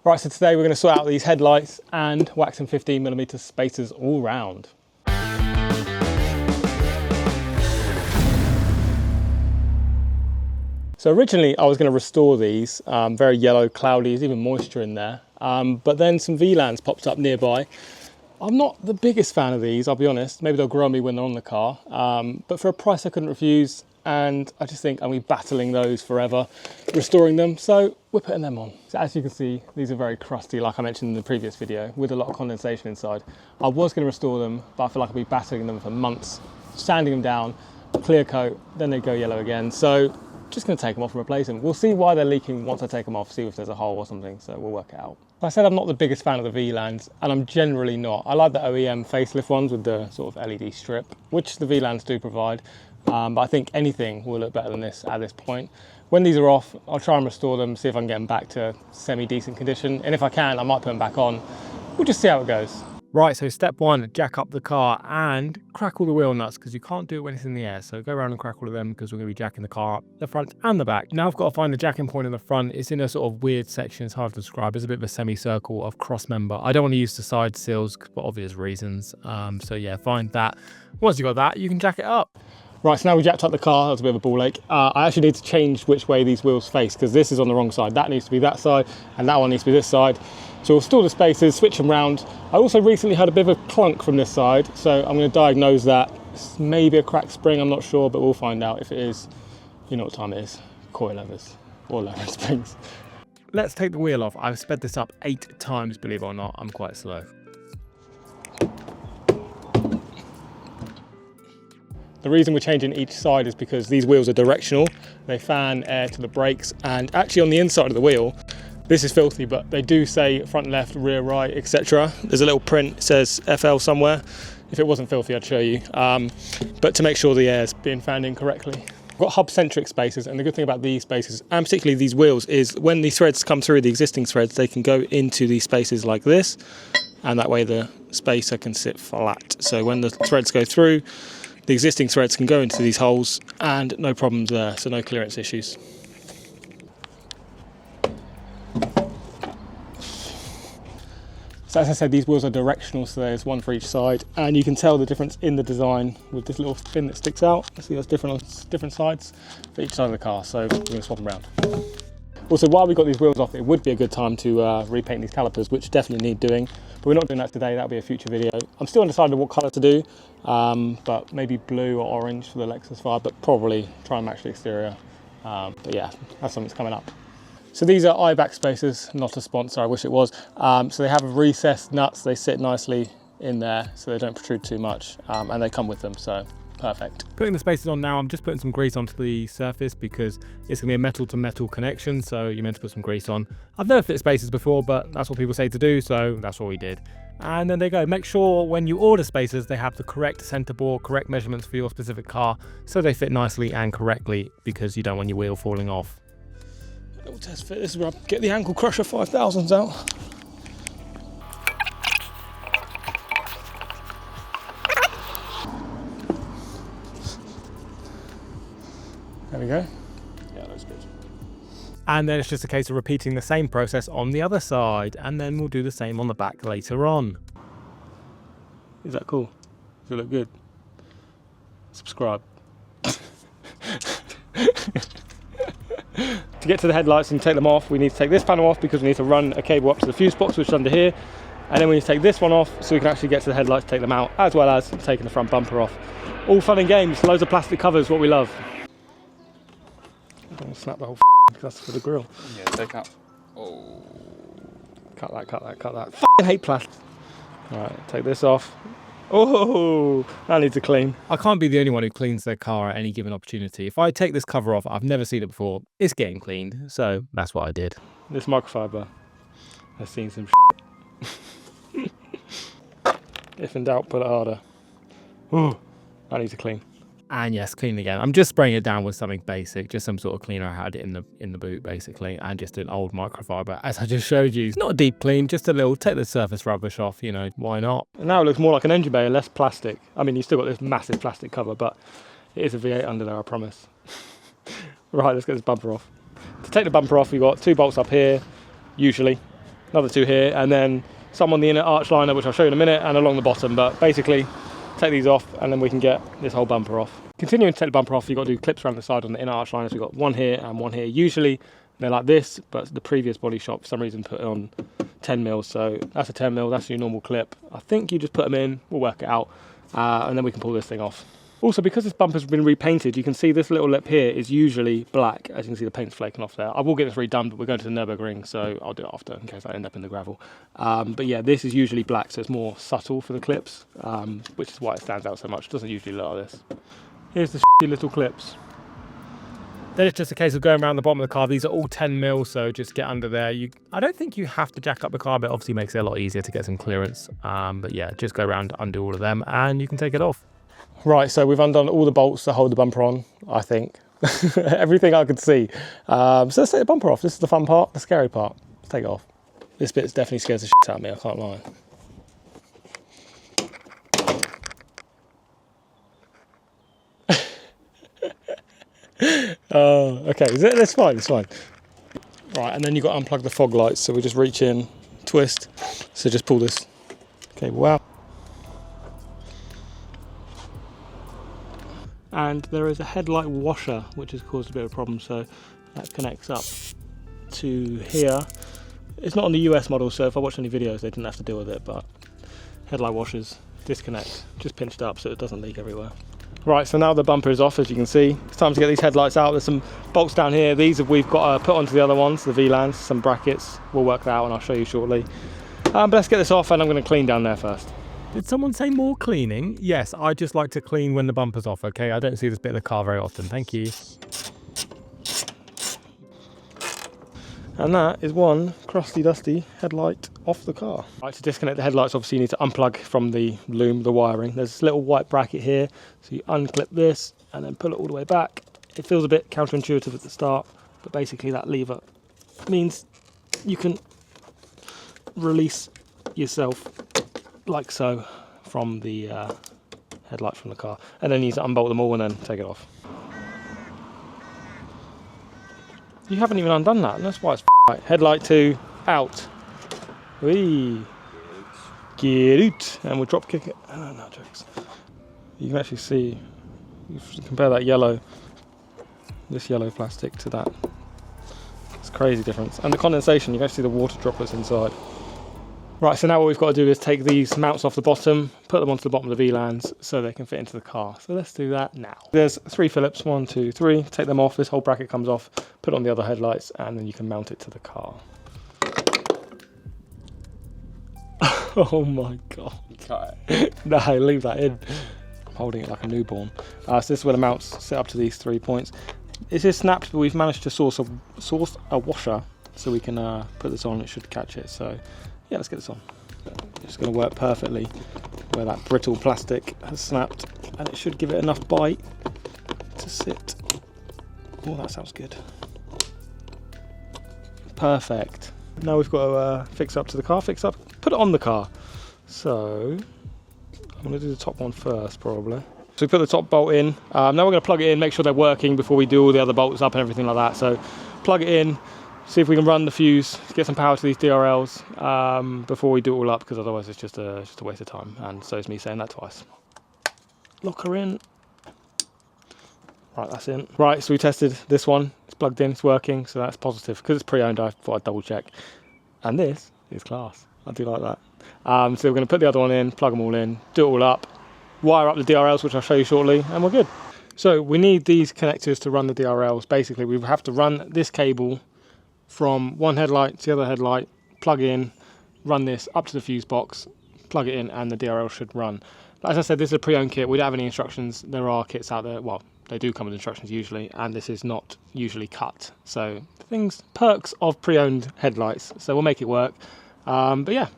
Right, so today we're going to sort out these headlights and wax some 15mm spacers all round. So originally I was going to restore these, very yellow, cloudy, there's even moisture in there. But then some VLANs popped up nearby. I'm not the biggest fan of these, I'll be honest. Maybe they'll grow on me when they're on the car. But for a price I couldn't refuse, and I just think I'll be battling those forever, restoring them. So we're putting them on. So as you can see, these are very crusty, like I mentioned in the previous video, with a lot of condensation inside. I was going to restore them, but I feel like I'll be battling them for months, sanding them down, clear coat, then they go yellow again. So just going to take them off and replace them. We'll see why they're leaking once I take them off, see if there's a hole or something, so we'll work it out. I said I'm not the biggest fan of the VLANs, and I'm generally not. I like the OEM facelift ones with the sort of LED strip, which the VLANs do provide, but I think anything will look better than this at this point. When these are off, I'll try and restore them, see if I can get them back to semi-decent condition, and if I can, I might put them back on. We'll just see how it goes. Right, so step one, jack up the car and crack all the wheel nuts, because you can't do it when it's in the air. So go around and crack all of them, because we're going to be jacking the car up, the front and the back. Now I've got to find the jacking point in the front. It's in a sort of weird section. It's hard to describe. It's a bit of a semicircle of cross member. I don't want to use the side seals for obvious reasons. So yeah, find that. Once you've got that, you can jack it up. Right, so now we jacked up the car. That was a bit of a ball ache. I actually need to change which way these wheels face, because this is on the wrong side. That needs to be that side, and that one needs to be this side. So we'll store the spacers, switch them round. I also recently had a bit of a clunk from this side, so I'm going to diagnose that. It's maybe a cracked spring, I'm not sure, but we'll find out. If it is, you know what time it is. Coil levers or lever springs. Let's take the wheel off. I've sped this up 8 times, believe it or not. I'm quite slow. The reason we're changing each side is because these wheels are directional. They fan air to the brakes, and actually on the inside of the wheel, this is filthy, but they do say front left, rear right, etc. There's a little print, it says FL somewhere. If it wasn't filthy, I'd show you. But to make sure the air's being fanned in correctly. I've got hub-centric spacers, and the good thing about these spacers, and particularly these wheels, is when the threads come through, the existing threads, they can go into these spaces like this, and that way the spacer can sit flat. So when the threads go through, the existing threads can go into these holes, and no problems there, so no clearance issues. So as I said, these wheels are directional, so there's one for each side, and you can tell the difference in the design with this little fin that sticks out. See, there's different sides for each side of the car, so we're going to swap them around. Also, while we got these wheels off, it would be a good time to repaint these calipers, which definitely need doing, but we're not doing that today. That'll be a future video. I'm still undecided what colour to do, but maybe blue or orange for the Lexus 5, but probably try and match the exterior. But yeah, that's something that's coming up. So these are IBAC spacers, not a sponsor, I wish it was. So they have recessed nuts, they sit nicely in there so they don't protrude too much, and they come with them, so perfect. Putting the spacers on now, I'm just putting some grease onto the surface because it's going to be a metal to metal connection, so you're meant to put some grease on. I've never fit spacers before, but that's what people say to do, so that's what we did. And then they go. Make sure when you order spacers, they have the correct center bore, correct measurements for your specific car, so they fit nicely and correctly, because you don't want your wheel falling off. Little test fit, this is where I get the ankle crusher 5000s out. There we go. Yeah, that's good. And then it's just a case of repeating the same process on the other side, and then we'll do the same on the back later on. Is that cool? Does it look good? Subscribe. To get to the headlights and take them off, we need to take this panel off because we need to run a cable up to the fuse box, which is under here, and then we need to take this one off so we can actually get to the headlights, take them out, as well as taking the front bumper off. All fun and games, loads of plastic covers, what we love. I'm gonna snap the whole because that's for the grill. Yeah, take out. Oh. Cut that, cut that, cut that. F***ing hate plastic. Alright, take this off. Oh, that needs a clean. I can't be the only one who cleans their car at any given opportunity. If I take this cover off, I've never seen it before, it's getting cleaned, so that's what I did. This microfiber has seen some shit. If in doubt, pull it harder. Ooh, that needs a clean. And yes, clean again. I'm just spraying it down with something basic, just some sort of cleaner I had in the boot basically, and just an old microfiber as I just showed you. It's not a deep clean, just a little, take the surface rubbish off, you know, why not? And now it looks more like an engine bay, less plastic. I mean, you've still got this massive plastic cover, but it is a V8 under there, I promise. Right, let's get this bumper off. To take the bumper off, we've got 2 bolts up here, usually. another 2 here, and then some on the inner arch liner, which I'll show you in a minute, and along the bottom. But basically, take these off, and then we can get this whole bumper off. Continuing to take the bumper off, you've got to do clips around the side on the inner arch liners. We've got 1 here and 1 here. Usually they're like this, but the previous body shop for some reason put it on 10 mils. So that's a 10 mil, that's your normal clip. I think you just put them in, we'll work it out, and then we can pull this thing off. Also, because this bumper's been repainted, you can see this little lip here is usually black. As you can see, the paint's flaking off there. I will get this redone, but we're going to the Nürburgring, so I'll do it after in case I end up in the gravel. But yeah, this is usually black, so it's more subtle for the clips, which is why it stands out so much. It doesn't usually look like this. Here's the shitty little clips. Then it's just a case of going around the bottom of the car. These are all 10 mil, so just get under there. I don't think you have to jack up the car, but it obviously makes it a lot easier to get some clearance. But yeah, just go around, undo all of them, and you can take it off. Right, so we've undone all the bolts that hold the bumper on, I think. Everything I could see. So let's take the bumper off. This is the fun part, the scary part. Let's take it off. This bit definitely scares the shit out of me, I can't lie. Okay, that's fine, it's fine. Right, and then you've got to unplug the fog lights. So we just reach in, twist. So just pull this cable out. And there is a headlight washer which has caused a bit of a problem, so that connects up to here. It's not on the US model, so if I watch any videos they didn't have to deal with it, but headlight washers disconnect, just pinched up so it doesn't leak everywhere. Right, so now the bumper is off, as you can see. It's time to get these headlights out. There's some bolts down here. These we've got to put onto the other ones, the VLANs, some brackets. We'll work that out and I'll show you shortly. But let's get this off, and I'm going to clean down there first. Did someone say more cleaning? Yes, I just like to clean when the bumper's off, okay? I don't see this bit of the car very often. Thank you. And that is one crusty dusty headlight off the car. Right, to disconnect the headlights, obviously you need to unplug from the loom, the wiring. There's this little white bracket here, so you unclip this and then pull it all the way back. It feels a bit counterintuitive at the start, but basically that lever means you can release yourself like so from the headlight from the car, and then you need to unbolt them all and then take it off. You haven't even undone that, and that's why it's right. Headlight 2 out. Whee. Get out, and we'll drop kick it. Oh, no jokes. You can actually see, you compare that yellow, this yellow plastic to that. It's a crazy difference. And the condensation, you can actually see the water droplets inside. Right, so now what we've got to do is take these mounts off the bottom, put them onto the bottom of the VLANs so they can fit into the car. So let's do that now. There's 3 Phillips, 1, 2, 3. Take them off, this whole bracket comes off, put on the other headlights, and then you can mount it to the car. Oh my God. No, leave that in. I'm holding it like a newborn. So this is where the mounts set up to these 3 points. This is snapped, but we've managed to source a washer so we can put this on. It should catch it. So yeah, let's get this on. It's going to work perfectly where that brittle plastic has snapped, and it should give it enough bite to sit. Oh, that sounds good. Perfect. Now we've got to fix up to the car, put it on the car. So I'm going to do the top one first, probably. So we put the top bolt in. Now we're going to plug it in, make sure they're working before we do all the other bolts up and everything like that. So plug it in, see if we can run the fuse, get some power to these DRLs before we do it all up, because otherwise it's just a waste of time. And so is me saying that twice. Lock her in. Right, that's in. Right, so we tested this one. It's plugged in, it's working, so that's positive. Because it's pre-owned, I thought I'd double check. And this is class. I do like that. So we're going to put the other one in, plug them all in, do it all up, wire up the DRLs, which I'll show you shortly, and we're good. So we need these connectors to run the DRLs. Basically, we have to run this cable from one headlight to the other headlight, plug in, run this up to the fuse box, plug it in, and the DRL should run. As I said, this is a pre-owned kit. We don't have any instructions. There are kits out there. Well, they do come with instructions usually, and this is not usually cut. So perks of pre-owned headlights. So we'll make it work. But yeah,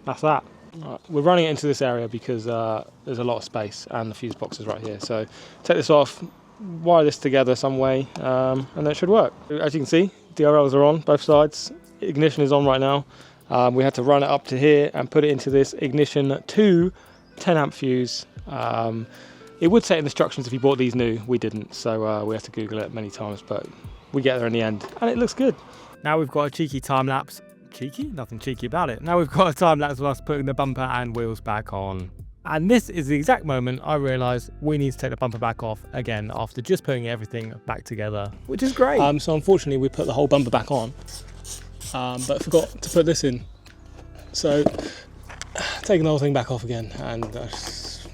that's that. Right, we're running it into this area because there's a lot of space and the fuse box is right here. So take this off, wire this together some way, and then it should work. As you can see, DRLs are on both sides. Ignition is on right now. We had to run it up to here and put it into this ignition 2 10 amp fuse. It would say in the instructions if you bought these new. We didn't, so we had to Google it many times, but we get there in the end and it looks good. Now we've got a cheeky time lapse cheeky, nothing cheeky about it. Now we've got a time lapse of us putting the bumper and wheels back on. And this is the exact moment I realised we need to take the bumper back off again after just putting everything back together, which is great. So unfortunately we put the whole bumper back on, but forgot to put this in. So taking the whole thing back off again, and I just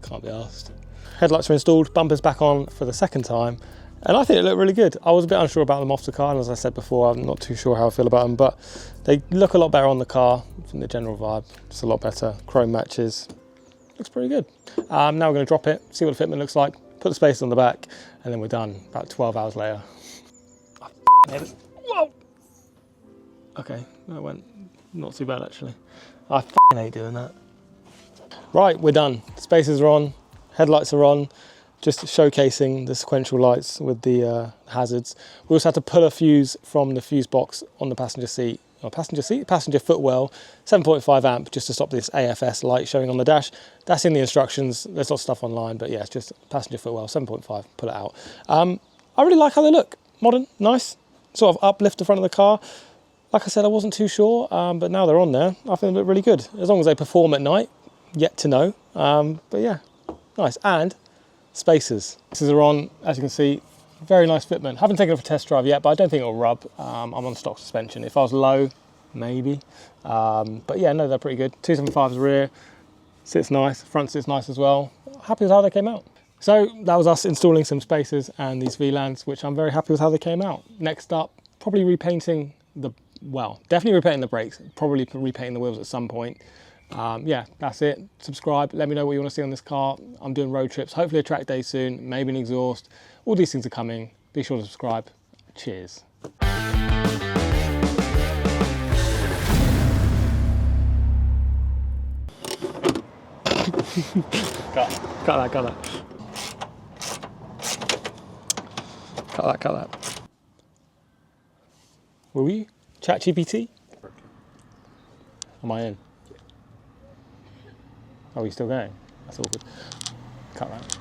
can't be arsed. Headlights are installed, bumper's back on for the second time, and I think it looked really good. I was a bit unsure about them off the car, and as I said before, I'm not too sure how I feel about them, but they look a lot better on the car. From the general vibe, just a lot better. Chrome matches. Looks pretty good. Now we're going to drop it, see what the fitment looks like, put the space on the back, and then we're done about 12 hours later. Whoa! Okay, that went not too bad actually. I hate doing that. Right, we're done. Spacers are on, headlights are on, just showcasing the sequential lights with the hazards. We also had to pull a fuse from the fuse box on the passenger seat. Passenger footwell, 7.5 amp, just to stop this AFS light showing on the dash. That's in the instructions. There's lots of stuff online, but yeah, it's just passenger footwell, 7.5, pull it out. I really like how they look. Modern, nice, sort of uplift the front of the car. Like I said, I wasn't too sure, but now they're on there. I think they look really good. As long as they perform at night, yet to know. But yeah, nice. And spacers. Spacers are on, as you can see. Very nice fitment. Haven't taken it for a test drive yet, but I don't think it'll rub. I'm on stock suspension. If I was low, maybe. But yeah, no, they're pretty good. 275's rear, sits nice. Front sits nice as well. Happy with how they came out. So that was us installing some spacers and these VLANs, which I'm very happy with how they came out. Next up, probably repainting definitely repainting the brakes, probably repainting the wheels at some point. Yeah, that's it. Subscribe, let me know what you want to see on this car. I'm doing road trips, hopefully a track day soon, maybe an exhaust. All these things are coming. Be sure to subscribe. Cheers. Cut that. Cut that. Were we? ChatGPT? Am I in? Are we still going? That's awkward. Cut that.